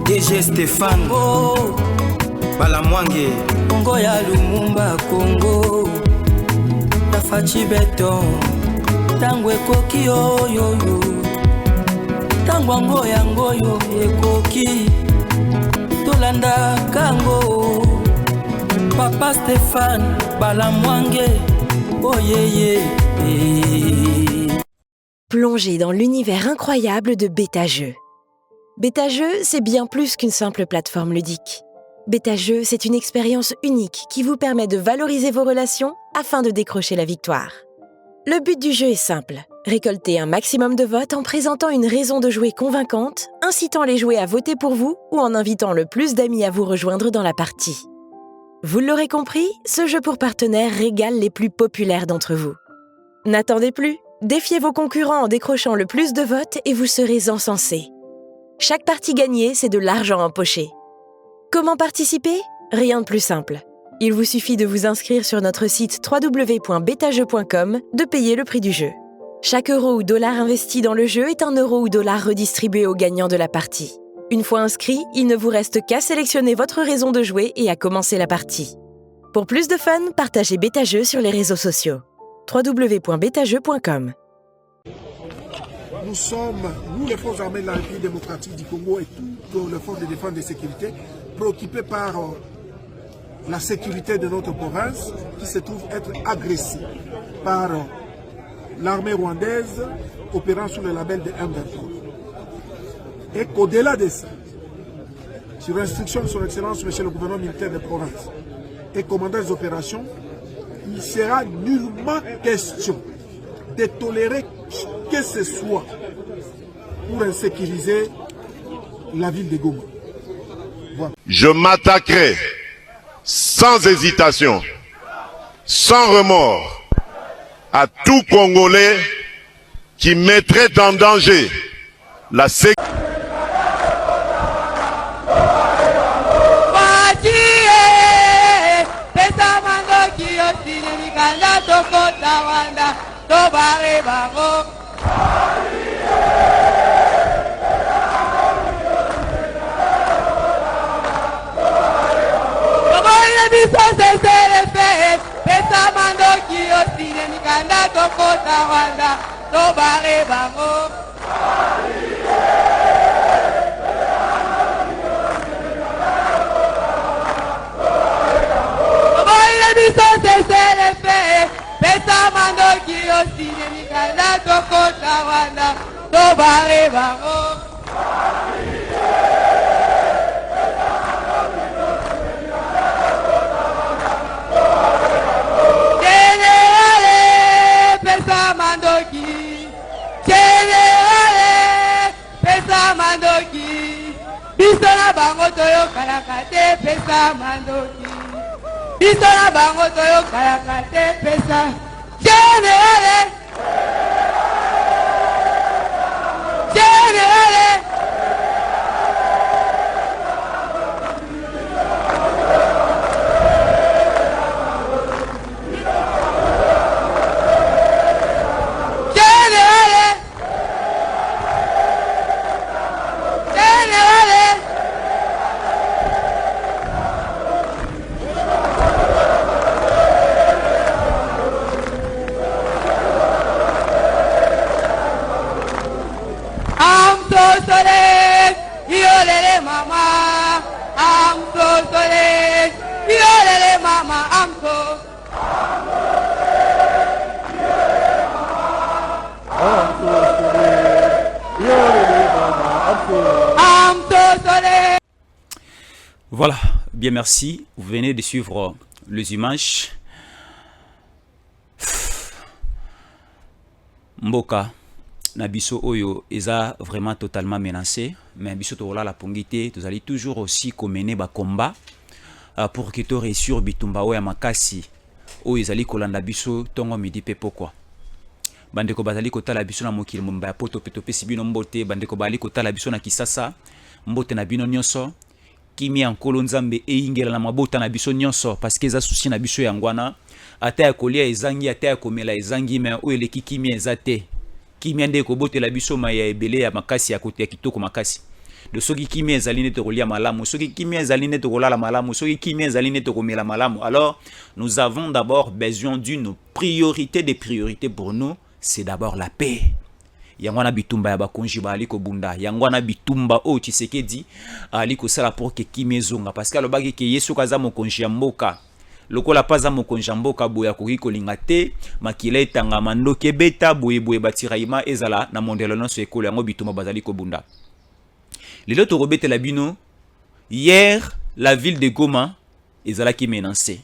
DG Stéphane Congo Balamwange Congo ya Lumumba Congo Tafachi Beton Tango ekoki oyoyo Tango ngoyo ekoki Tolanda kango Papa Stéphane Balamwange oh yeah. Plongez dans l'univers incroyable de BetaJeux. BetaJeux, c'est bien plus qu'une simple plateforme ludique. BetaJeux, c'est une expérience unique qui vous permet de valoriser vos relations afin de décrocher la victoire. Le but du jeu est simple, récolter un maximum de votes en présentant une raison de jouer convaincante, incitant les joueurs à voter pour vous ou en invitant le plus d'amis à vous rejoindre dans la partie. Vous l'aurez compris, ce jeu pour partenaires régale les plus populaires d'entre vous. N'attendez plus, défiez vos concurrents en décrochant le plus de votes et vous serez encensés. Chaque partie gagnée, c'est de l'argent empoché. Comment participer ? Rien de plus simple. Il vous suffit de vous inscrire sur notre site www.betajeux.com, de payer le prix du jeu. Chaque euro ou dollar investi dans le jeu est un euro ou dollar redistribué aux gagnants de la partie. Une fois inscrit, il ne vous reste qu'à sélectionner votre raison de jouer et à commencer la partie. Pour plus de fun, partagez BetaJeux sur les réseaux sociaux. www.betajeux.com. Nous sommes, nous les forces armées de la République démocratique du Congo et toutes les forces de défense et de sécurité, préoccupés par la sécurité de notre province qui se trouve être agressée par l'armée rwandaise opérant sous le label de M23. Et qu'au-delà de ça, sur instruction de son Excellence, Monsieur le gouverneur militaire de province et commandant des opérations, il sera nullement question de tolérer qui que ce soit pour insécuriser la ville de Goma. Voilà. Je m'attaquerai sans hésitation, sans remords, à tout Congolais qui mettrait en danger la sécurité. Voilà, bien merci. Vous venez de suivre les images. Mboka, Nabiso Oyo, eza vraiment totalement menacé. Mais Biso Tola la Pongité, vous allez toujours aussi mener ba combat pour que tu réussisses Bitumba Oya Makasi. O ezali kolanda biso tongo midi pe pourquoi. Bandeko bazali kotala biso na mokili mumba poto peto pesi bino mbote bandeko bali kotala biso na Kisasa mbote na bino nyonso kimi ya nkolo nzambe eingela na mabota na biso nyonso parce que eza souci na biso yangwana ata ya kolia ezangi ata ya komela ezangi mais o eleki kimi ezate kimi ande ko botela biso ma ya ebele ya makasi ya kote ya kitoko makasi de soki kimi ezali nete kolia malamu, soki kimi ezali nete kolala malamu, soki kimi ezali nete komela malamu. Alors, nous avons d'abord besoin d'une priorité des priorités pour nous, c'est d'abord la paix. Yangwana bitumba ya bakonji ba aliko bunda, yangwana bitumba o Tshisekedi aliko sala pour que kimi ezonga, parce que alobaki ke yesu kaza mokonji ya mboka. Lokola paza mokonji ya mboka boya koki kolinga te, makila etanga mandoki ebeta boye boye batiraima ezala na mondelo nyonso ekolo yango bitumba bazali kobunda. Lelo tokobetela bino, hier la ville de Goma ezalaki menacée.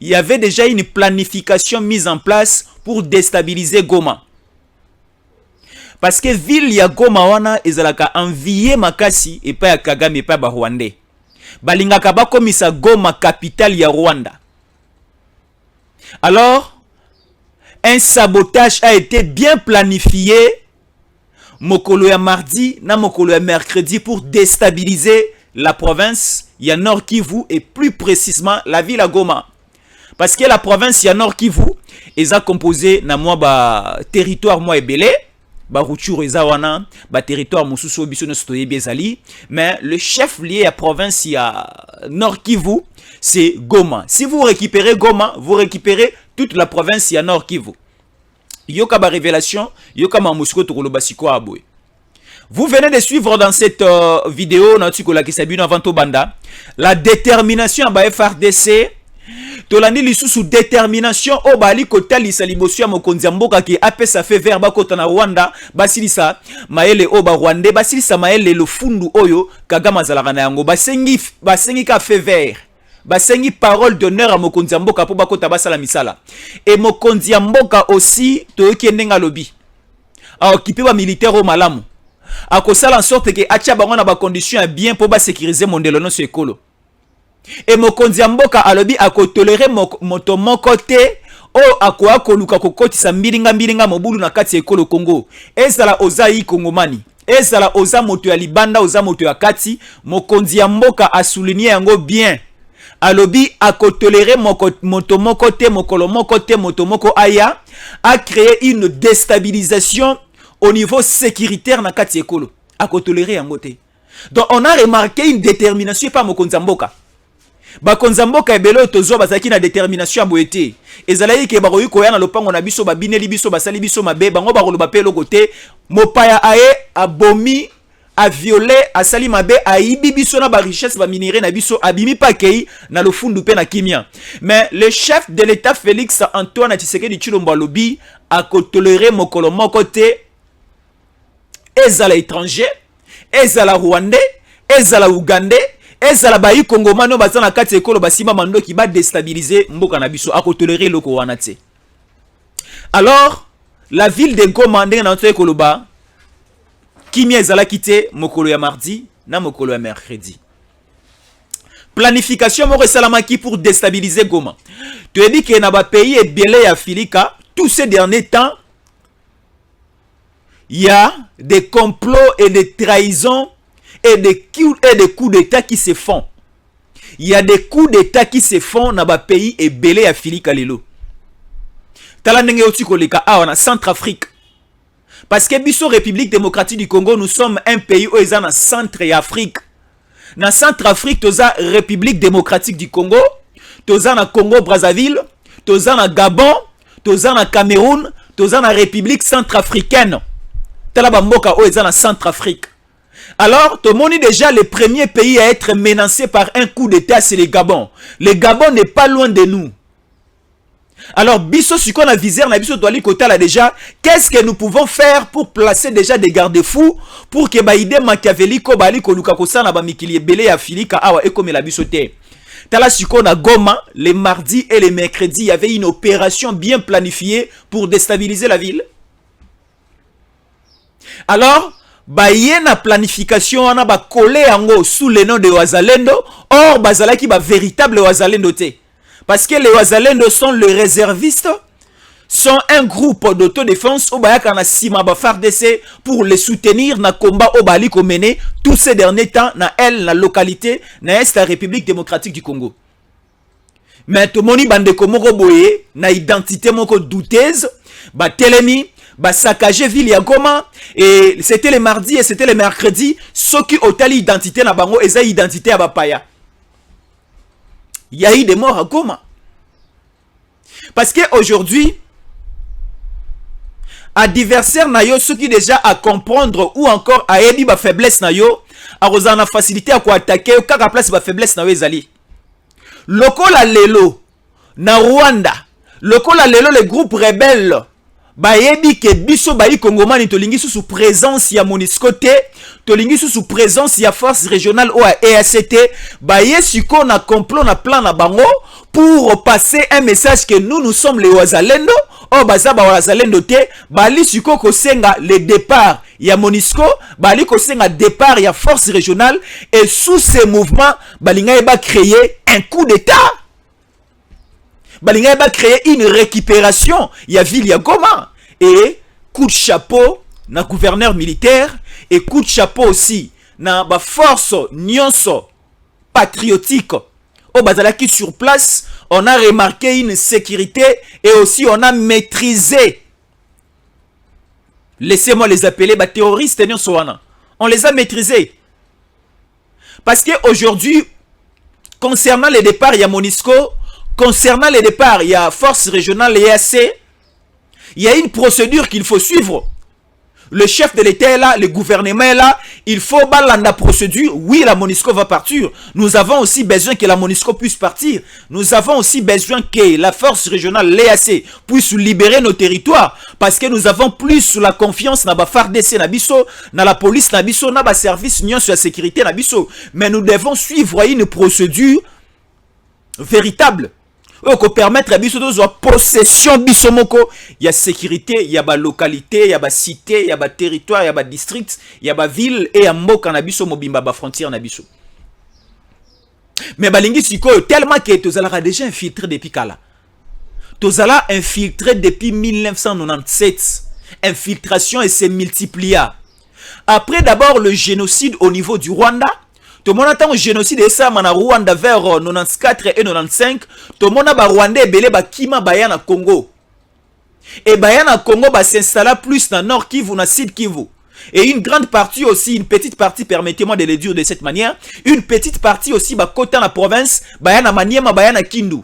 Il y avait déjà une planification mise en place pour déstabiliser Goma. Parce que ville ya Goma wana ezalaka envier makasi et pas ya Kagame et pas ba Rwandais. Balingaka ba komisa Goma capitale ya Rwanda. Alors, un sabotage a été bien planifié mokolo ya mardi na mokolo ya mercredi pour déstabiliser la province ya Nord Kivu et plus précisément la ville à Goma. Parce que la province ya Nord Kivu est composée na moi ba territoire moi ebele, ba Rutshuru eza wana, ba territoire mususu biso no stoye bezali, mais le chef lié à province ya Nord Kivu, c'est Goma. Si vous récupérez Goma, vous récupérez toute la province ya Nord Kivu. Yoka ba révélation, yoka ma musuko to koloba siko aboy. Vous venez de suivre dans cette vidéo natikola kisabino avant to banda la détermination ba FRDC. Tolandi lisusu détermination o bali kotalisa liboso ya mokonzi mboka ki apesa fe vert bakota na Rwanda basilisa maele o ba Rwanda basilisa maele le fundu oyo Kagame zalaka na yango basengi ka fe vert basengi parole d'honneur à mokonzi mboka po bakota basala misala et mokonzi mboka aussi toyoki ndenga lobi a occupé ba militaire au malamu a kosala en sorte que atia bango na ba conditions ya bien po ba sécuriser mondelo no so ekolo. Et mokonzi mboka alobi akotolere moto moko te o akoa koluka kokotisa mbilinga mobulu na kati ekolo Congo. Ezala oza yi Kongomani, ezala oza moto ya libanda, oza moto ya kati, mokonzi mboka a souligné yango bien. Alobi akotolere moto moko te, mokolo moko te, moto moko aya, a créé une déstabilisation au niveau sécuritaire na kati ekolo. Akotolere yango te. Donc on a remarqué une détermination par mokonzi mboka. Bakonza mboka ebelo tozo bazaki na détermination boyete ezalayi ke baroyi koya na lopango na biso babineli biso basali biso mabe bango bakoloba pe lokote mopaya aye abomi a violer asali mabe aibi biso na ba richesse ba minéraux na biso abimi pakei na lofundu pe na kimia. Mais le chef de l'état Félix Antoine Tshisekedi Tshilombo lobi a tolérer mokolo moko te ezala étranger ezala rwandais ezala ougandais ezala bayi kongomano bazana kati ekolo basima mandoki ba déstabiliser mboka na biso akotolérer loko wana te. Alors la ville de Goma ndenge na ntoye koloba kimi ezala kite mokolo ya mardi na mokolo ya mercredi. Planification moko esalamaki pour déstabiliser Goma. Tu as dit que na ba pays ebele ya Afrika tous ces derniers temps il y a des complots et des trahisons et des coups d'état qui se font. Il y a des coups d'état qui se font dans les pays et belé à Fili Kalelo. Talandenge otikoleka awa na Centrafrique. Parce que biso République démocratique du Congo, nous sommes un pays où ils sont dans Centre et Afrique. Dans Centrafrique, toza République démocratique du Congo, toza na Congo Brazzaville, toza na Gabon, toza na Cameroun, toza na République centrafricaine. Talaba mboka où ils sont dans Centrafrique. Alors, tout le monde est déjà le premier pays à être menacé par un coup d'état, c'est le Gabon. Le Gabon n'est pas loin de nous. Alors, biso si qu'on a visé, on a biso doali kota là déjà. Qu'est-ce que nous pouvons faire pour placer déjà des garde-fous pour que baïde machiavélico bali koluka kosana ba mikili belé ya filika awa et comme la biso te. Tala si qu'on a Goma, les mardis et les mercredis, il y avait une opération bien planifiée pour déstabiliser la ville. Alors, baye na planification wana ba collé yango sous le nom de Wazalendo, or bazalaki ba véritable Wazalendo te. Parce que les Wazalendo sont les réservistes, sont un groupe d'autodéfense au bayaka na sima ba FARDC pour les soutenir na combat au bali ko mené tous ces derniers temps na la localité na est la République démocratique du Congo. Mais to moni bande ko moko boye na identité moko douteuse ba telemi saccager ville ya Goma, et c'était le mardi et c'était le mercredi, ceux qui ont l'identité na bango, et identité à Bapaya. Il y a eu des morts à Goma. Parce que aujourd'hui, adversaire na yo, ceux qui déjà à comprendre ou encore à aider ba faiblesse na yo, a rozana facilité à quoi attaquer, ou kaka place ba faiblesse na yo ezali. Lokola lelo na Rwanda, lokola lelo les groupes rebelles ba yebi ke biso ba yi Kongomani tolingi sous présence ya MONUSCO te, tolingi sous présence ya force régionale ou à EACT, ba yesiko na complot na plan na bango pour passer un message que nous sommes les Wazalendo. Oh baza ba Wazalendo te, bali siko ko senga le départ ya MONUSCO, bali ko senga départ ya force régionale, et sous ces mouvements balinga ba créer un coup d'état. Balinga ba créer une récupération ya ville ya Goma, et coup de chapeau na gouverneur militaire, et coup de chapeau aussi na ba force nyonso patriotique au bazalaki sur place. On a remarqué une sécurité et aussi on a maîtrisé, laissez-moi les appeler terroristes, on les a maîtrisés. Parce qu'aujourd'hui, concernant les départs, il y a MONUSCO, concernant les départs, il y a force régionale, EAC, il y a une procédure qu'il faut suivre. Le chef de l'État est là, le gouvernement est là, il faut balancer la procédure. Oui, la MONUSCO va partir. Nous avons aussi besoin que la MONUSCO puisse partir. Nous avons aussi besoin que la force régionale, l'EAC, puisse libérer nos territoires. Parce que nous avons plus la confiance dans la FARDC, dans la police, dans la service sur la sécurité. Mais nous devons suivre une procédure véritable. Pour permettre à biso de possession bisomoko, il y a sécurité, il y a localité, il y a cité, il y a territoire, il y a district, il y a ville et il y a mboka na biso mobimba ba frontière na biso. Mais balingi siko tellement que tozala déjà infiltré depuis kala. Tozala infiltré depuis 1997. Infiltration et se multiplia. Après d'abord le génocide au niveau du Rwanda. Tout le monde attend le génocide et ça, en Rwanda vers 94 et 95. Tout le monde a Rwandais belé ba kima bayana Congo. Et bayana Congo s'installa plus dans Nord Kivu, dans Sud Kivu. Et une grande partie aussi, une petite partie, permettez-moi de le dire de cette manière, une petite partie aussi ba côté dans la province, bayana Maniema, bayana Kindu.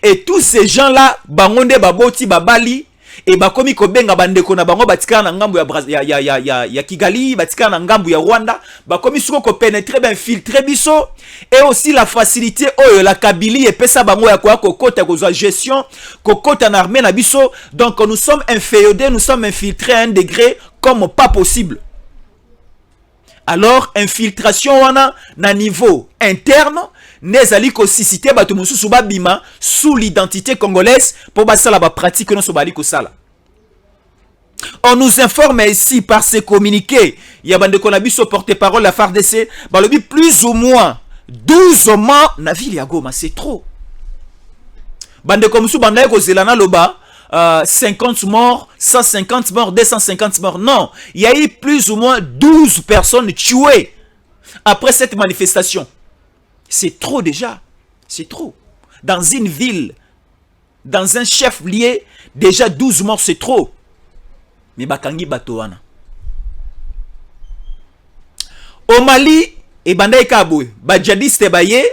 Et tous ces gens-là, bangonde baboti babali. Et bakomi kobenga bandeko na bango batika na ngambu ya Kigali, batika na ngambu ya Rwanda, bakomi suko ko pénétrer ben filtrer biso, et aussi la facilité la Kabylie et pesa bango ya kwa kokota ko gestion kokota na armée na biso. Donc nous sommes inféodés, nous sommes infiltrés à un degré comme pas possible. Alors infiltration wana na niveau interne nezali ko sisité bato mususu babima sous l'identité congolaise pour basala ba pratique non so bali ko sala. On nous informe ici par ces communiqués, ya bande ko na biso porte-parole la FARDC, balobi plus ou moins 12 morts na ville ya Goma, c'est trop. Bande ko musu banda ko zelana loba 50 morts, 150 morts, 250 morts. Non, il y a eu plus ou moins 12 personnes tuées après cette manifestation. C'est trop déjà. C'est trop. Dans une ville, dans un chef-lieu, déjà 12 morts, c'est trop. Mais bakangi batoana. Au Mali, et Bandaï Kaboui, Badjadiste Baye,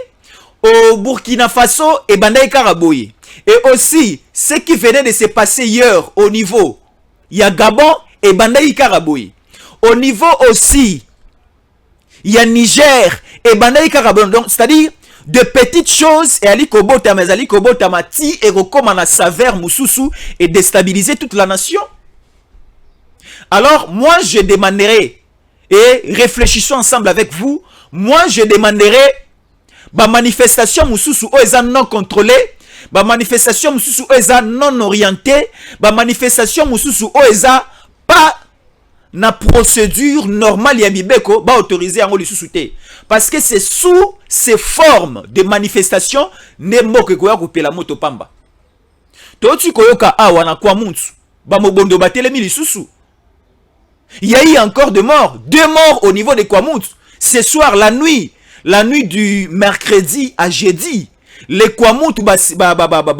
au Burkina Faso, et Bandaï Karaboui. Et aussi, ce qui venait de se passer hier au niveau, il y a Gabon et Bandaï Karaboui. Au niveau aussi, il y a Niger et Bandaï Karaboui. Donc, c'est-à-dire, de petites choses, et Ali Kobota, mais Ali Kobota Mati, et Rokomana Saver Moussoussou, et déstabiliser toute la nation. Alors, moi, je demanderai, et réfléchissons ensemble avec vous, moi, je demanderai, ma manifestation Moussoussou, eza non contrôlée, ma manifestation Moussoussou, eza non orientée, ma manifestation Moussoussou, eza pas na procédure normale ya bibeko, ba autorisé en lisusuté. Parce que c'est sous ces formes de manifestation, ne moke koya kopela moto pamba. Toti koyoka awa na kwa muntu, ba mobondo batelemi lisusu. Il y a eu encore de morts, 2 morts au niveau de Kwamount. Ce soir, la nuit du mercredi à jeudi, les Kwamount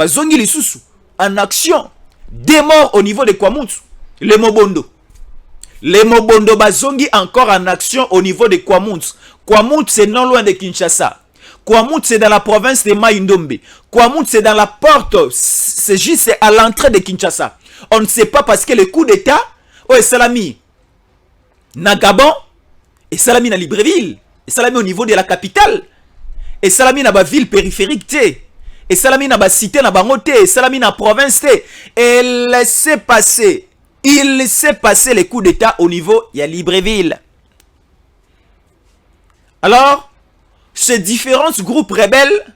zongi lisusu en action. 2 morts au niveau de Kwamoutou. Les Mobondo. Les Mobondo bazongi encore en action au niveau de Kwamoutou. Kwamoutou, c'est non loin de Kinshasa. Kwamoutou, c'est dans la province de Mai-Ndombe. Kwamoutou, c'est dans la porte, c'est juste à l'entrée de Kinshasa. On ne sait pas parce que le coup d'État, est Salami na Gabon, et Salami na Libreville, et Salami au niveau de la capitale, et Salami na ba ville périphérique, et Salami na ba cité na bango, et Salami na province, et laissez passer. Il laissait passer les coups d'État au niveau de Libreville. Alors, ces différents groupes rebelles,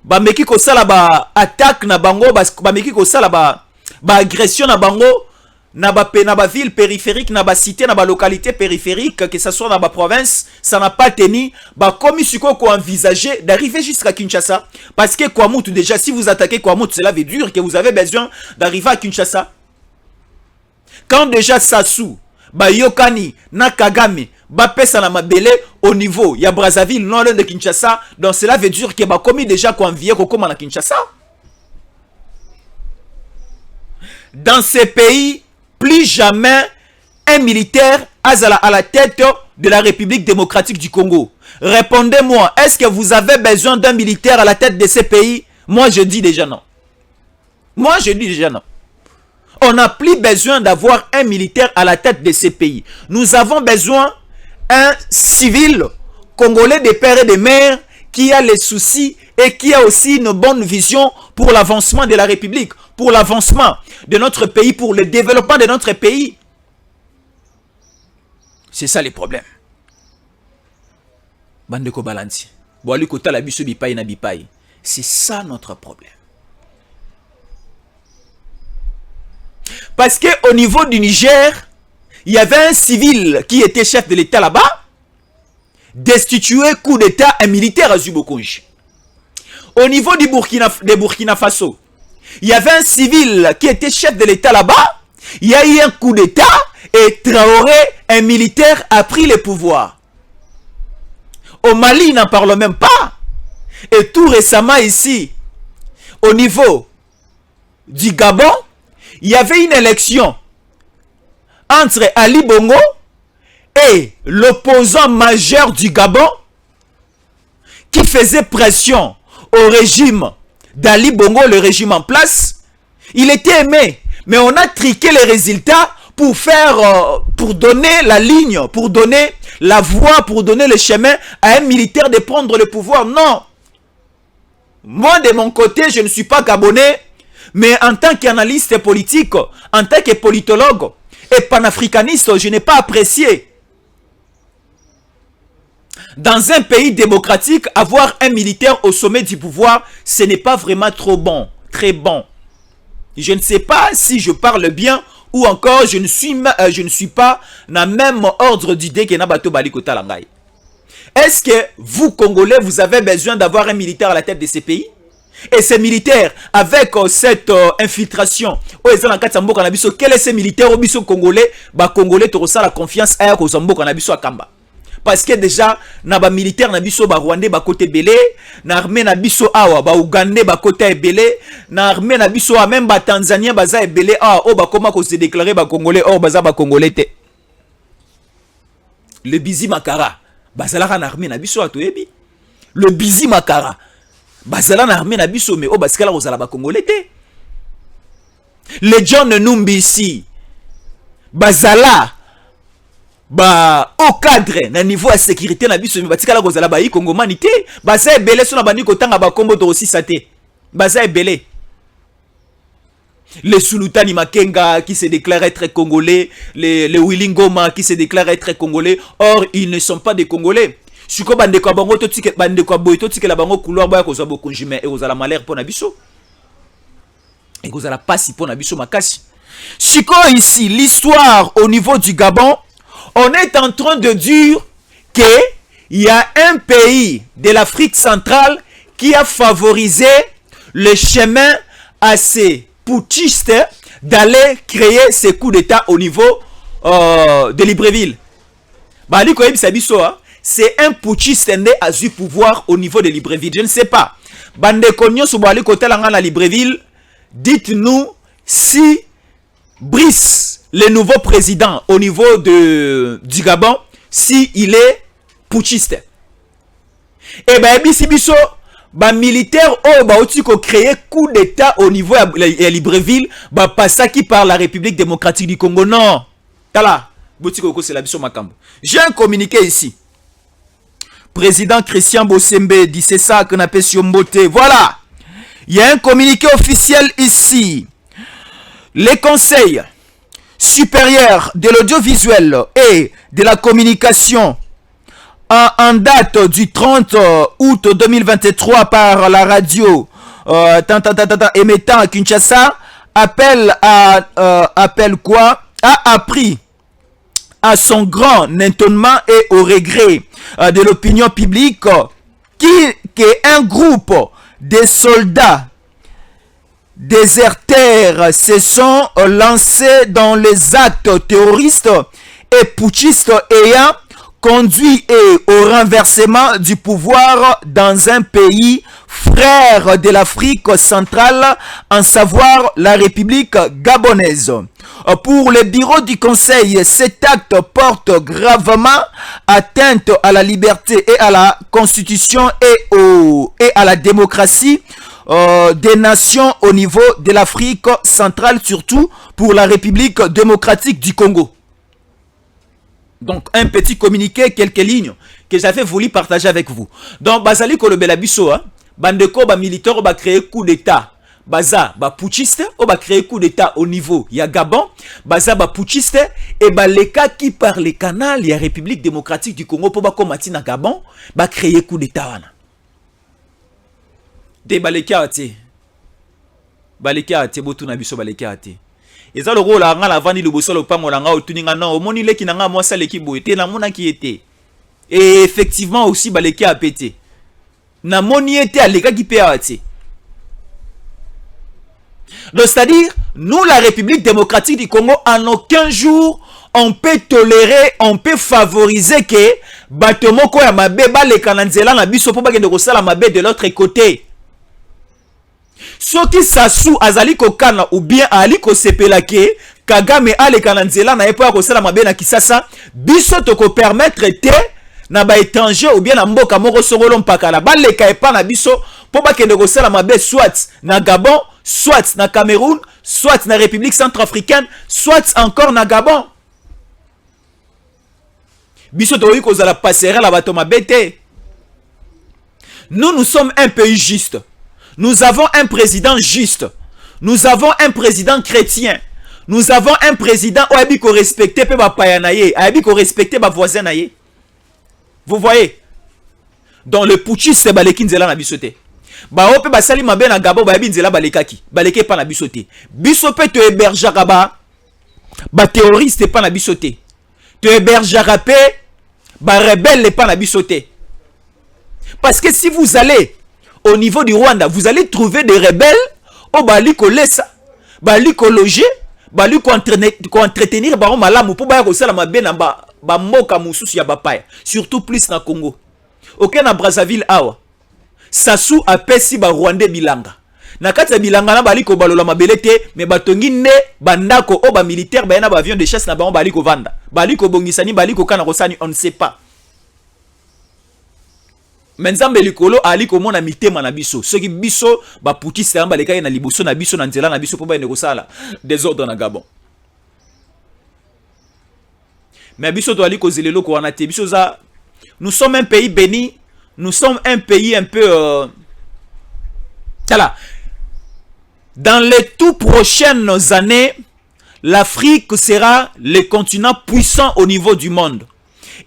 bameki ko sala ba attaque na bango, bameki ko sala ba agression na bango, na ba ville périphérique, na ba cité, na ba localité périphérique, que ce soit dans ba province, ça n'a pas tenu. Ba comme si ko envisager d'arriver jusqu'à Kinshasa, parce que Kwamoutou déjà, si vous attaquez Kwamoutou, cela veut dire que vous avez besoin d'arriver à Kinshasa. Quand déjà Sassou, Yokani, Nakagame, pesa na mabele au niveau, il y a Brazzaville, non loin de Kinshasa, donc cela veut dire que commis déjà qu'on vient comme à Kinshasa. Dans ces pays, plus jamais un militaire à la tête de la République démocratique du Congo. Répondez-moi, est-ce que vous avez besoin d'un militaire à la tête de ces pays? Moi je dis déjà non. Moi je dis déjà non. On n'a plus besoin d'avoir un militaire à la tête de ces pays. Nous avons besoin d'un civil congolais de père et de mère qui a les soucis et qui a aussi une bonne vision pour l'avancement de la République, pour l'avancement de notre pays, pour le développement de notre pays. C'est ça les problèmes. Bandeko Balanti. C'est ça notre problème. Parce qu'au niveau du Niger, il y avait un civil qui était chef de l'État là-bas, destitué coup d'État un militaire à Zubokonji. Au niveau du Burkina Faso, il y avait un civil qui était chef de l'État là-bas, il y a eu un coup d'État et Traoré, un militaire, a pris le pouvoir. Au Mali, n'en parle même pas. Et tout récemment ici, au niveau du Gabon, il y avait une élection entre Ali Bongo et l'opposant majeur du Gabon qui faisait pression au régime d'Ali Bongo, le régime en place. Il était aimé, mais on a triqué les résultats pour faire, pour donner la ligne, pour donner la voie, pour donner le chemin à un militaire de prendre le pouvoir. Non. Moi, de mon côté, je ne suis pas gabonais. Mais en tant qu'analyste politique, en tant que politologue et panafricaniste, je n'ai pas apprécié. Dans un pays démocratique, avoir un militaire au sommet du pouvoir, ce n'est pas vraiment trop bon, très bon. Je ne sais pas si je parle bien ou encore je ne suis pas dans le même ordre d'idée que Nabato Balikota Langai. Est-ce que vous, Congolais, vous avez besoin d'avoir un militaire à la tête de ces pays? Et ces militaires, avec cette infiltration, quel est ce militaire au biso congolais? Congolais, tu ressens la confiance à Kamba. Parce que déjà, na militaire na biso rwandais côté belé, na armée na biso awa ougandais côté belé, na armée na biso même tanzanien baza belé comment ko se déclarer congolais baza congolais te. Le Bizi Makara, bazala na armée na biso atoyebi. Le Bizi Makara bazala na armée na biso mais baskala kozala ba congolais te. Les John Numbi ici bazala au cadre na niveau de sécurité na biso mais batikala kozala ba Congomani te. Baza ebele so na bandi kotanga ba kombo to aussi saté. Baza ebele. Les Sulutani Makenga qui se déclarent être congolais, les Willingoma qui se déclarent être congolais, or ils ne sont pas des congolais. Siko bande ko bango to tike bande ko boy to tike la bango couloir ba ko za bo konjime e ozala malheur pour na biso. Et kozala pasi pour na biso makasi. Siko ici l'histoire au niveau du Gabon, on est en train de dire que il y a un pays de l'Afrique centrale qui a favorisé le chemin à ces putschistes d'aller créer ces coups d'état au niveau de Libreville. Bali ko yebi sabiso c'est un putschiste né à du pouvoir au niveau de Libreville. Je ne sais pas. Bande konyo so bali ko telanga na Libreville, dites-nous si Brice, le nouveau président au niveau du Gabon, si il est putschiste. Et bien, biso, ba militaire ba oti ko créer coup d'état au niveau de Libreville, ba passaki par la République démocratique du Congo. Non. Tala, botiko c'est la biso makambo. J'ai un communiqué ici. Président Christian Bossembe dit c'est ça qu'on appelle Siombote. Voilà. Il y a un communiqué officiel ici. Les conseils supérieurs de l'audiovisuel et de la communication en date du 30 août 2023 par la radio émettant à Kinshasa a appris à son grand étonnement et au regret de l'opinion publique qu'un groupe de soldats déserteurs se sont lancés dans les actes terroristes et putschistes ayant conduit au renversement du pouvoir dans un pays frère de l'Afrique centrale, en savoir la République gabonaise. Pour le bureau du Conseil, cet acte porte gravement atteinte à la liberté et à la Constitution et à la démocratie des nations au niveau de l'Afrique centrale, surtout pour la République démocratique du Congo. Donc, un petit communiqué, quelques lignes que j'avais voulu partager avec vous. Donc, Bazali Kolobela Biso, Bandeko, militaire, va créer coup d'état. Baza, putschiste, on va créer coup d'état au niveau, il y a Gabon. Baza, putschiste, et les cas qui par les canaux, il y a République démocratique du Congo, pour combattre na Gabon, va créer coup d'état. Des baleka ate. Baleka ate, botu na biso baleka ate. Et ça le rôle là nga la vandi le bosso le pango la nga otuninga non omoni leki na nga mwasa leki boete na mona ki était. Et effectivement aussi baleki a pété. Na moni était aleka ki pe ate. Donc c'est-à-dire nous la République démocratique du Congo en aucun jour on peut tolérer, on peut favoriser que batomoko ya mabe ba le kananzela na biso po ba kende ko sala mabe de l'autre côté. Soki Sassou azali kokana ou bien ali ko sepelake Kagame ale kananzela na epo ya kosala mabe na Kisasa biso toko permettre te na ba étranger ou bien na mboka moko songolo mpakala baleka epa na biso po bakende kosala mabe soit na Gabon, soit na Cameroun, soit na République centrafricaine, soit encore na Gabon. Biso toyi kozala passerelle la bato mabe te. Nous sommes un pays juste. Nous avons un président juste. Nous avons un président chrétien. Nous avons un président qui a respecté les payanaye, a respecté les voisins. Vous voyez? Dans le putschiste, c'est baleki nzela na bisote. Ba ope ba sali mabe na Gabon ba nzela balekaki. Baleke pa na bisote. Bisope te hébergera ba terroriste pa na bisote. Te hébergera pe ba rebelle pa na bisote. Parce que si vous allez au niveau du Rwanda, vous allez trouver des rebelles au bali ko lesa, bali ko loger, bali ko entretenir ba malamu pour ba ko sala mabe na ba mboka mususu ya bapaya, surtout plus na Congo. OK na Brazzaville awa. Sassou apesi ba Rwandais bilanga. Na kati ya bilanga na bali ko balola mabelete, mais batongi ne bandako o ba militaire ba na ba avion de chasse na ba bali ko vanda. Bali ko bongisani, bali ko kana ko sani, on ne sait pas. Menzambe likolo ali ko mona mitema na biso soki biso ba putisa yamba lekay na liboso na biso na nzela na biso po ba ene ko sala désordre na Gabon. Mais biso to ali ko zelelo ko wana te biso za nous sommes un pays béni, nous sommes un pays un peu voilà. Dans les tout prochaines années, l'Afrique sera le continent puissant au niveau du monde.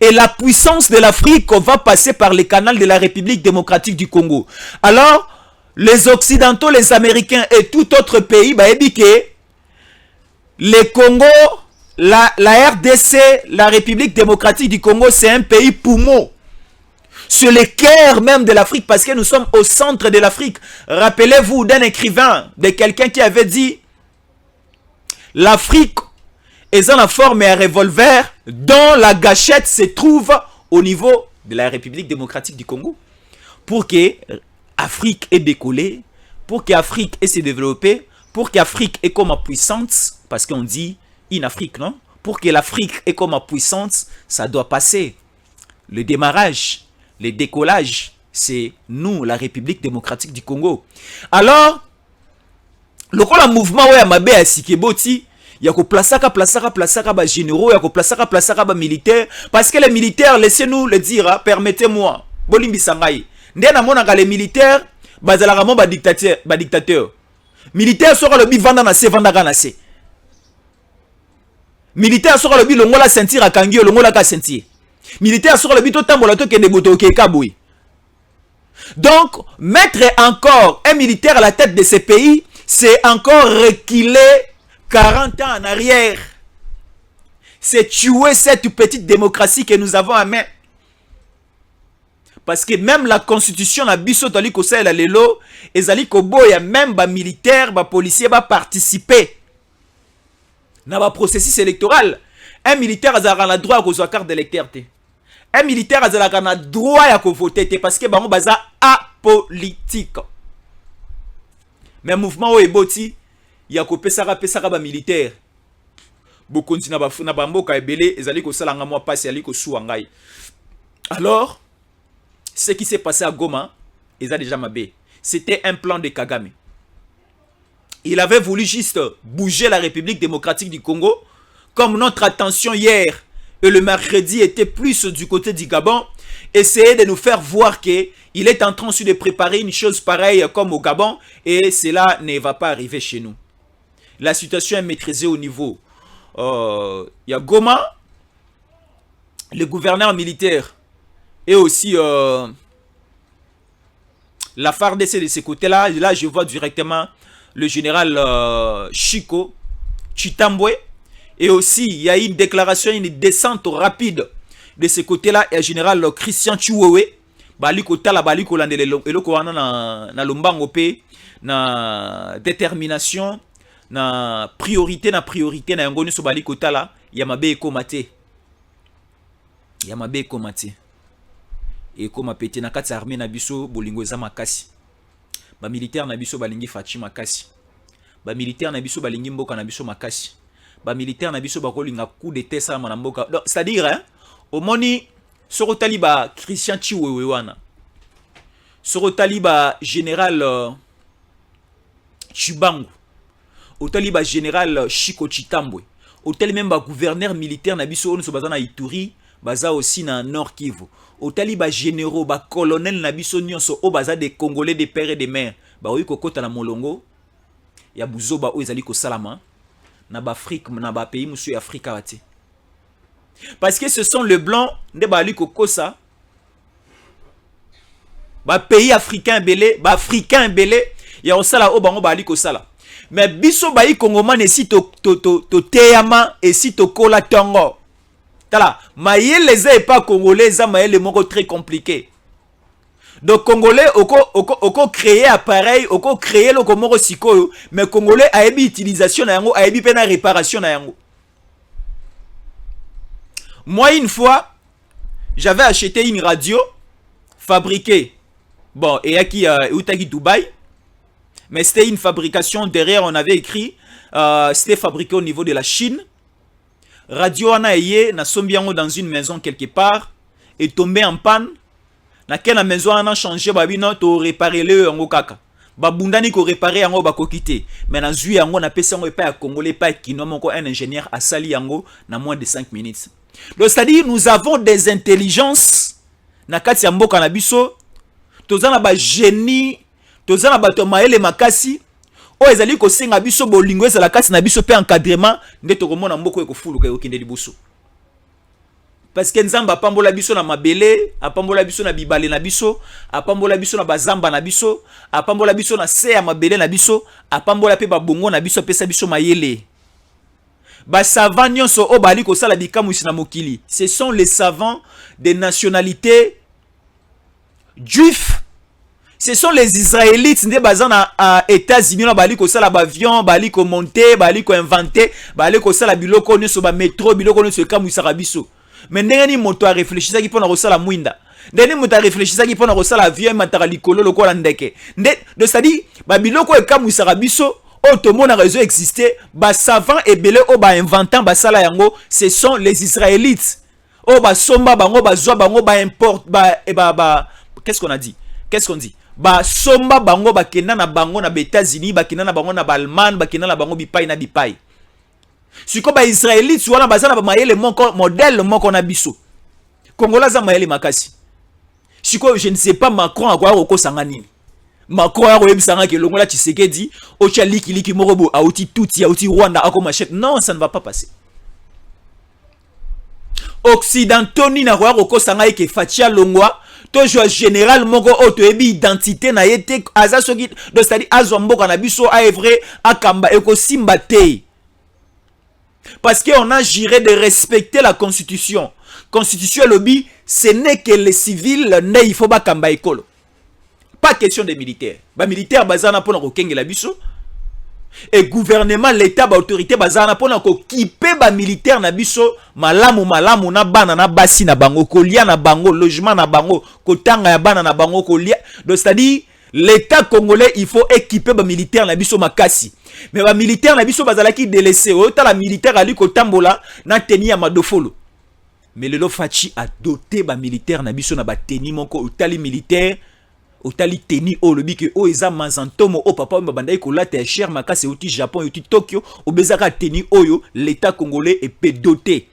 Et la puissance de l'Afrique va passer par les canaux de la République démocratique du Congo. Alors, les Occidentaux, les Américains et tout autre pays, bah, le Congo, la RDC, la République démocratique du Congo, c'est un pays poumon. C'est le cœur même de l'Afrique parce que nous sommes au centre de l'Afrique. Rappelez-vous d'un écrivain, de quelqu'un qui avait dit l'Afrique est en la forme un revolver dont la gâchette se trouve au niveau de la République démocratique du Congo. Pour que l'Afrique ait décollé, pour que l'Afrique ait se développé, pour qu'Afrique est comme puissante, parce qu'on dit in Afrique, non? Pour que l'Afrique est comme puissante, ça doit passer. Le démarrage, le décollage, c'est nous, la République démocratique du Congo. Alors, le mouvement où il y a mabé à Sikeboti, il y a placaka ba généraux, il y a placaka ba militaires, parce que les militaires, laissez-nous le dire, permettez-moi, bolimbi sangai. Ndena monaka les militaires, bazalaka mo ba dictateur. Militaire sera le bi vanda na se vanda kana se. Militaire sera le bi longola sentir à Kangio, longola ka sentir. Militaire sera le bi to tambola to kende boto ke kaboui. Donc, mettre encore un militaire à la tête de ces pays, c'est encore reculer 40 ans en arrière. C'est tuer cette petite démocratie que nous avons à main. Parce que même la constitution na biso tali ko sala lelo ezali ko boya même ba militaire ba policier ba participer na ba processus électoral. Un militaire azala na droit ko zo carte d'électeur té. Un militaire azala na droit ya ko voter té parce que bango baza apolitique. Mais mouvement o eboti ya ko pesaka ba militaire. Bo continue na ba mboka ebele ezali ko sala nga moi passe ali ko suwa ngai. Alors ce qui s'est passé à Goma, ils ont déjà mabé. C'était un plan de Kagame. Il avait voulu juste bouger la République démocratique du Congo. Comme notre attention hier et le mercredi était plus du côté du Gabon, essayer de nous faire voir qu'il est en train de préparer une chose pareille comme au Gabon et cela ne va pas arriver chez nous. La situation est maîtrisée au niveau. Il y a Goma, le gouverneur militaire et aussi la FARDC de ce côté-là. Là, je vois directement le général Chico Chitambwe. Et aussi, il y a une déclaration, une descente rapide de ce côté-là. Et le général Christian Chiwewe. Baliko tala baliko landele eloko wana na lombango pe na détermination na priorité na yangoni so baliko tala yamabe komate. Yamabe komate. Et comme pété na kati armée na biso bolingo za makasi. Ba militaire na biso balingi fachi makasi. Ba militaire na biso balingi mboka na biso makasi. Ba militaire na biso bakolinga coup de tête na mboka. C'est-à-dire hein, au moni soro taliba Christian Chiwewe wana. Soro taliba général Chibangu. Au taliba général Chico Chitambwe. Au tali même ba gouverneur militaire na biso on so bazana Ituri, baza aussi na Nord Kivu. Au taliba généraux, ba colonel na biso nyonso o baza des Congolais de père et de mère. Ba oyi kokota na molongo. Ya buzoba o ezali ko salama na ba Afrique na ba pays musu Afrika wate. Parce que ce sont les blancs de ba ali kokosa. Ba pays africain belé, ba africain belé, ya osala o bango ba ali ko sala. Mais biso ba yi Congomane si to teyama et si to kola tongo. Tala, maïe les est pas congolais, ça maïe les moko très compliqué. Donc congolais oko créer appareil, oko créer le komoro sikoyo, mais congolais a ebi utilisation na yango, a ebi pena réparation na yango. Moi une fois, j'avais acheté une radio fabriquée. Bon, et à qui Utagi Dubaï, mais c'était une fabrication derrière on avait écrit c'était fabriqué au niveau de la Chine. Radio ana eye na sombiango dans une maison quelque part et tombé en panne. Na kena maison ana changé babino to réparer le yango kaka. Babundani ko réparer yango ba ko quitter. Mais na zui yango na pesa yango pa ya congolais pa kino moko un ingénieur a sali yango na moins de 5 minutes. Donc c'est-à-dire nous avons des intelligences na kati ya mboka na biso. Tozana ba génie, tozana ba to maele makasi. O ezali ko senga biso bolingo ezala kasi na biso pe encadrement nde to komona mboko eko fulu ka okinde libuso. Parce que nzamba apambola biso na mabele, apambola biso na bibale na biso, apambola biso na bazamba na biso, apambola biso na se ya mabele na biso, apambola pe babongo na biso pesa biso mayele. Ba savants nyonso o bali ko sala bikamusi na mokili. Ce sont les savants des nationalités juifs. Ce sont les Israélites qui sont aux États-Unis, bali ko sala avion, bali ko monter, bali ko inventer, bali ko sala biloko nyonso ba métro, biloko nyonso kamusa biso. Mais ndenge moto a réfléchi ça qui pona ko sala mwinda. Ndenge moto a réfléchi ça qui pona ko sala avion matara likolo lokola ndeke. De c'est-à-dire ba biloko kamusa biso Automona réseau existé, ba savant et belé o ba inventant ba sala yango, ce sont les Israélites. O ba somba bango ba zoa bango ba importe qu'est-ce qu'on a dit? Qu'est-ce qu'on dit? Ba somba bango ba kena na bango na États-Unis, ba kena na bango na Allemagne, ba kena na bango bipai na bipai. Siko ba Israélites wana bazana ba mayele moko modèle moko na biso. Congolais za mayele makasi. Siko je ne sais pas Macron akwa roko sanga nini. Macron a rebisanga ke longola Tshisekedi ocha liki morobo auti tuti auti Rwanda ako machette. Non, ça ne va pas passer. Occidentaux ni na roko sanga ke Fatia Longwa to jo général moko auto ebi identité na yete aza soki do c'est-à-dire azomboka na biso a evre akamba eko simba te. Parce qu'on a juré de respecter la constitution. Constitution lobby, ce n'est que les civils ne il faut pas kamba ekolo. Pas question des militaires. Les militaires, bazana pour nous la biso. Et gouvernement, l'État, l'autorité, bazana pour nous équiper les militaires na biso. Malamu na bana na basi na bango, kolia na bango, logement na bango, kotanga ya bana na bango, kolia. Donc c'est-à-dire, l'État congolais, il faut équiper les militaires na biso makasi. Mais les militaires na biso bazala ki délaissé. Autant la militaire ali kotambola na teni ya madofolo. Mais le Fachi a doté les militaires na biso na ba teni moko utali militaire. Otali teni o lobi ke o eza mazantomo o papa mbanda ikolata cher makase uti Japon uti Tokyo obezaka teni oyo l'état congolais est peu doté.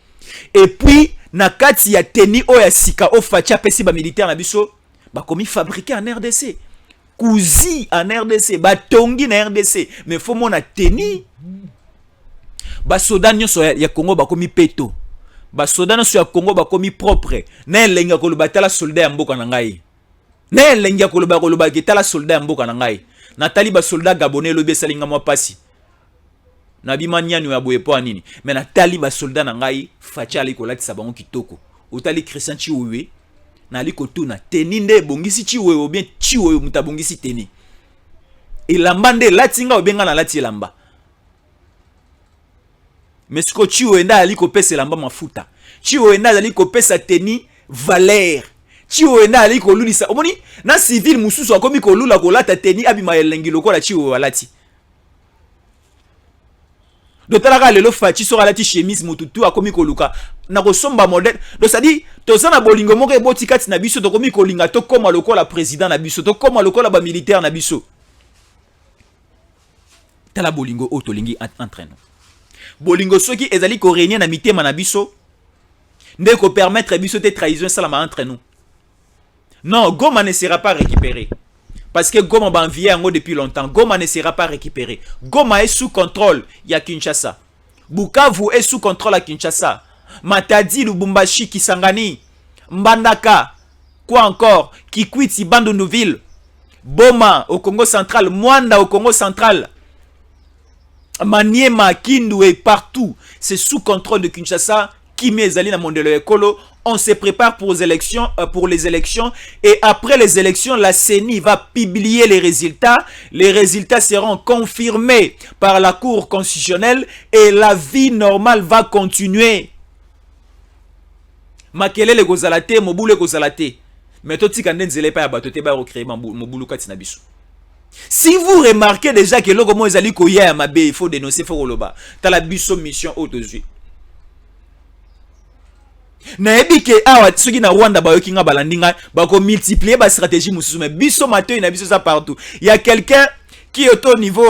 Et puis na kati ya teni o ya sika o facha pesi ba militaire na biso ba komi fabriqué en RDC. Cousi en RDC, ba tongi na RDC, mais faut mona teni. Ba soda nyonso ya Congo ba komi peto. Ba soda nyonso ya Congo ba komi propre. Na elenga ko batala soldat ya mboka na ngai. Ne lengia koloba ketala soldat mboka na ngai. Natali ba soldat gabonais lobi salinga mwa pasi. Na bimanyani ya boyepo anini. Mais natali ba soldat na ngai facha ali kolatisa bango kitoko. Otali Christian Chiwewe na ali kotuna teni nde bongisi Chiwewe ou bien Chiwewe mutabongisi teni. Elamba nde latinga obenga na lati elamba. Mais siko Chiwewe nda ali kopesa elamba mafuta. Chiwewe nda ali kopesa teni valeur. Chiwewe na ali kolulisa omoni na civil mususu akomi kolula kolata teni abima elengi lokola Chiwewe walati dotalaka lelo Fachi so alati chemise mututu akomi koluka na kosomba modèle donc ça dit to sana bolingo moko eboti kati na biso to komi kolinga to koma lokola président na biso to koma lokola ba militaire na biso tala bolingo o to lingi entraîne bolingo soki ezali ko réunir na mitema na biso nde ko permettre biso te trahison salama entre nous. Non, Goma ne sera pas récupéré. Parce que Goma va envier un mot depuis longtemps. Goma ne sera pas récupéré. Goma est sous contrôle. Il y a Kinshasa. Bukavu est sous contrôle à Kinshasa. Matadi, Lubumbashi, Kisangani, Mbandaka, quoi encore, Kikwiti, Bandunuville, Boma au Congo central, Mwanda au Congo central, Maniema, Kindu et partout. C'est sous contrôle de Kinshasa. Kimi Zali na Mondelo Ekolo. On se prépare pour les élections et après les élections, la CENI va publier les résultats. Les résultats seront confirmés par la Cour constitutionnelle et la vie normale va continuer. Makelele kozalate, mobule kozalate. Mais tout tika ndenzele pa ya batote ba recréer mobulu kati na biso. Si vous remarquez déjà que logo mo ezali ko ya mabe, il faut dénoncer faut koloba. Tala biso mission autosuite. Na ebike awa soki na Rwanda ba yokinga balandinga ba ko multiplier ba stratégie mususu mais biso matoi na biso ça partout. Il y a quelqu'un qui est au niveau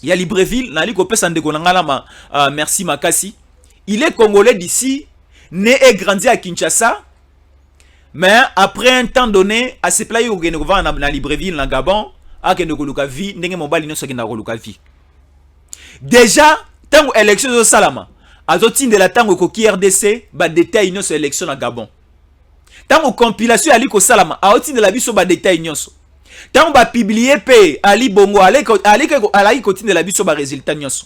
il y a Libreville na liko pesa ndeko na ngala merci Makasi. Il est congolais d'ici, né et grandi à Kinshasa. Mais après un temps donné à se player au Genova na Libreville na Gabon a ke ndeko luka vie ndenge mobali no soki na luka vie. Déjà tant élection au Salama Azotine de la tango ko RDC ba détail nyonso élection na Gabon. Tango compilation ali ko salama azotine de la biso ba détail nyonso. Tango ba publier pe ali bongo ali continue de la biso ba résultat nyonso.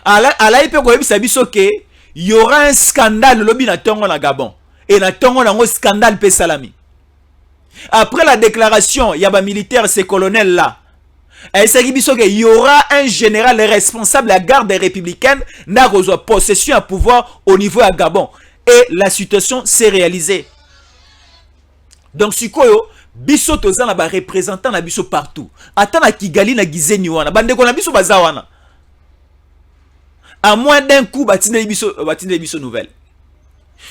Ala pe ko yebisa biso ke y aura un scandale lobi na tongo na Gabon et na tongo na ngo scandale pe salami. Après la déclaration ya ba militaire ces colonels là il y aura un général responsable de la garde républicaine n'a reçu possession à pouvoir au niveau à Gabon. Et la situation s'est réalisée. Donc sikoyo biso toza na ba représentant na biso partout. Ata na Kigali na Gizeni wana bande ko na biso baza wana. À moins d'un coup batinde biso nouvelle.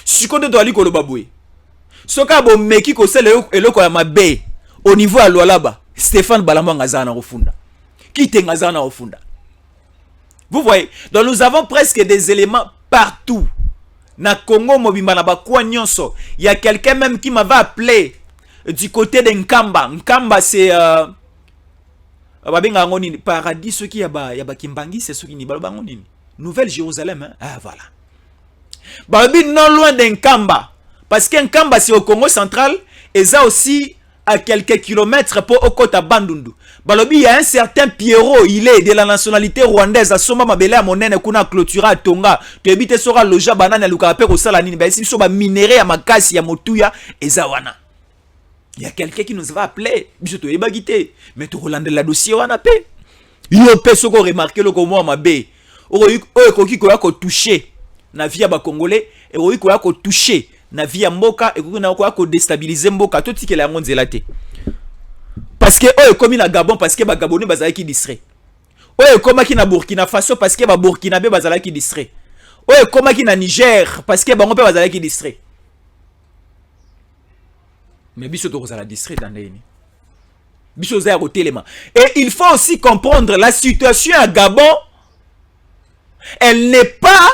Sikoyo to ali ko lo baboué. Soka bo meki ko sele eloko ya mabe au niveau à Lualaba. Stéphane Balambo ngazana ofunda. Qui te ngazana ofunda. Vous voyez, donc nous avons presque des éléments partout. Na Congo mobimba na bakwa nyonso. Il y a quelqu'un même qui m'avait appelé du côté de Nkamba. Nkamba c'est babenga ngoni paradis ce qui y a ba Kimbangi c'est ce qui ni baloba ngoni. Nouvelle Jérusalem hein? Ah voilà. Babi non loin de Nkamba parce que Nkamba c'est au Congo central et ça aussi à quelques kilomètres pour Okota Bandundu. Balobi, il y a un certain Pierrot, il est de la nationalité rwandaise. À Soma Mabele, à Monene, Kuna clôtura à Tonga. Tu habites sur la loja banane à Lukape au Salanine. Ben, si tu as minéré à Makasi, à Motuya et Zawana. Il y a quelqu'un qui nous va appeler. Bisoto Ebagité. Mais tu relandes la dossier wana pe. Yo pe soko remarqué le comment ma bé. Oyo ko touché na vie ba Congolais et oyo ko touché na vie mboka et ko déstabiliser mboka tout ce que la monde zélate. Parce que eux comme na Gabon parce que ba Gabonais bazala ki distrait. Eux comme ki na Burkina Faso parce que ba Burkinabé bazala ki distrait. Eux comme ki na Niger parce que bango pe bazala ki distrait. Mais biso to bazala distrait dans les biso za au téléma. Et il faut aussi comprendre la situation à Gabon. Elle n'est pas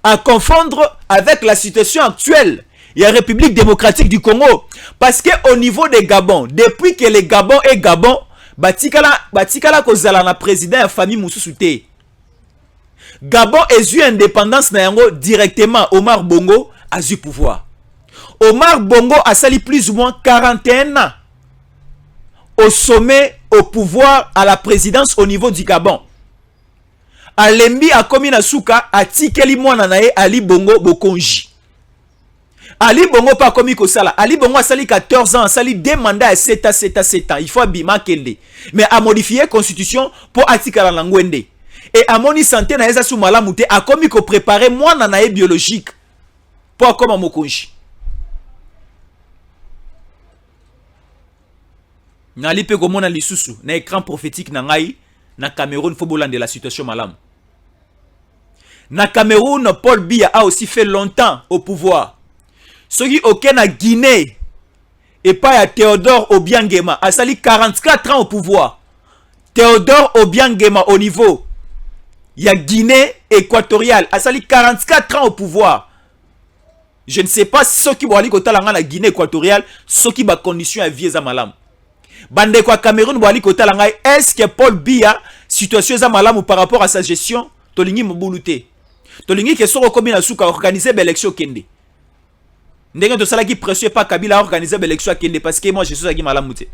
à confondre avec la situation actuelle. Il y a la République démocratique du Congo. Parce que au niveau des Gabon, depuis que les Gabon est Gabon, batikala kozala na président famille Moussousouté. Gabon est eu indépendance na yango directement. Omar Bongo a eu pouvoir. Omar Bongo a sali plus ou moins 41 ans au sommet, au pouvoir, à la présidence au niveau du Gabon. Alembi a commis na souka a tikeli mwana nae Ali Bongo Bokonji. Ali Bongo pas commis que ça là. Ali Bongo a sali 14 ans, a sali 2 mandats à 7 ans. Il faut abima kende. Mais a modifié la constitution pour atikala na ngwende. Et a moni santé na eza sou malamute a commis que préparer mwana nae biologique pour comme Mokonji. Nali pe komona lisusu na écran prophétique na ngai na Cameroun faut bolande la situation malam. Na Cameroun, Paul Biya a aussi fait longtemps au pouvoir. Ceux qui aucun na Guinée et pas à Théodore Obiangema a sali 44 ans au pouvoir. Théodore Obiangema au niveau il y a Guinée équatoriale a sali 44 ans au pouvoir. Je ne sais pas ceux qui vont aller côté la Guinée équatoriale, ceux qui ba condition à vie za malam. Bande kwa Cameroun vont aller côté la est-ce que Paul Biya situation za malam par rapport à sa gestion tolingi mbuluté. Tolingi que soko komi na suka organiser l'élection kende. Ndenge to sala ki pression pas Kabila a organiser l'élection kende parce que moi je suis ça qui malamuté.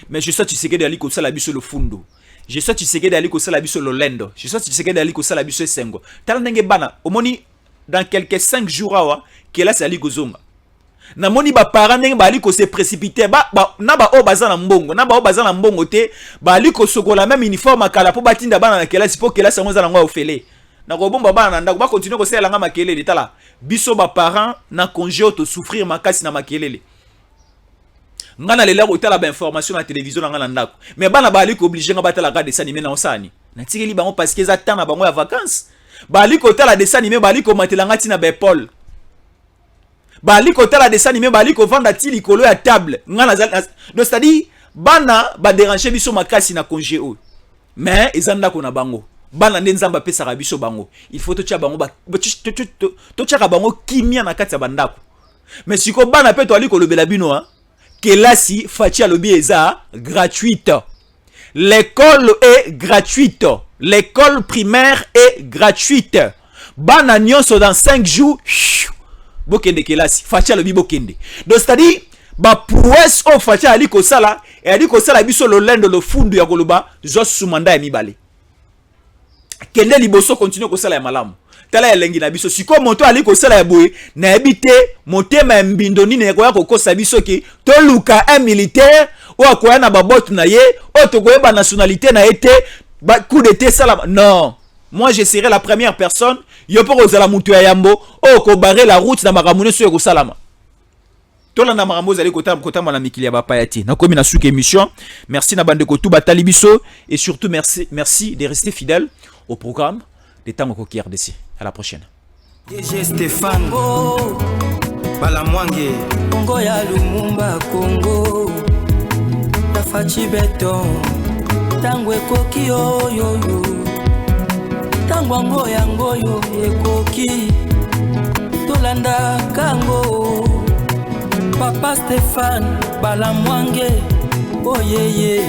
Mais je sais tu sais que d'aller ko sala biso le fundo. Je sais tu sais que d'aller ko sala biso le lendo. Je sais tu sais que d'aller ko sala biso sengo. Tala ndenge bana omoni dans quelques 5 jours awa que là c'est ali kozonga. Na moni ba parents ndenge ba ali ko se précipiter ba na ba o bazana mbongo na ba o bazana mbongo te ba ali ko sokola même uniforme akala po batinda bana na kelasi po kelasi ngo za ngwa ofele. Na ko bomba bana ndako ba continuer ko sela nga makelele tala biso ba parents na congé to souffrir makasi na makelele ngana lela ko tala ba information na télévision na ngana ndako mais bana ba ali ko obligé nga batala ka dessin animé na osani na tikeli bango parce que za temps na bango ya vacances ba ali ko tala dessin animé ba ali ko matela ngati na ba Paul ba ali ko tala dessin animé ba ali ko vanda ti likolo ya table ngana donc c'est-à-dire bana ba déranger biso makasi na congé o mais ezanda ko na bango bana nzamba pesa biso bango il faut to tia bango to tia bango kimia na kati ya bandako mais siko bana pe to ali ko lobela bino hein kelasi fatia lobi eza gratuite. L'école est gratuite, l'école primaire est gratuite. Bana nyonso dans 5 jours bokende kelasi fatia lobi bokende. Donc c'est-à-dire ba prouesse o fatia ali ko sala et ali ko sala biso lo lendo lo fundu ya koloba zo sumanda ya mibale. Kende liboso continue ko sala ya malamu. Tala ya lengi na biso siko moto ali ko sala ya boye na ebite motema mbindo nini ko ya ko kosa biso ki to luka un militaire ou akoya na babotu na ye o to koyeba nationalité na été ba coup d'état sala non. Moi je serai la première personne yo pour kozala mutu ya yambo o ko barrer la route na makamune so ko salama. tolanda makambo zali kota mwana mikili ya bapayati na komi na suka émission. Merci na bande ko tout batali biso et surtout merci de rester fidèle au programme de Tango Koki RDC. À la prochaine. DG Stéphane Balamwange Congo ya Lumumba Congo Tafachi Beton Tango Koki yo Tango ngoyo ekoki Tolanda Kango Papa Stéphane Balamwange oh yeah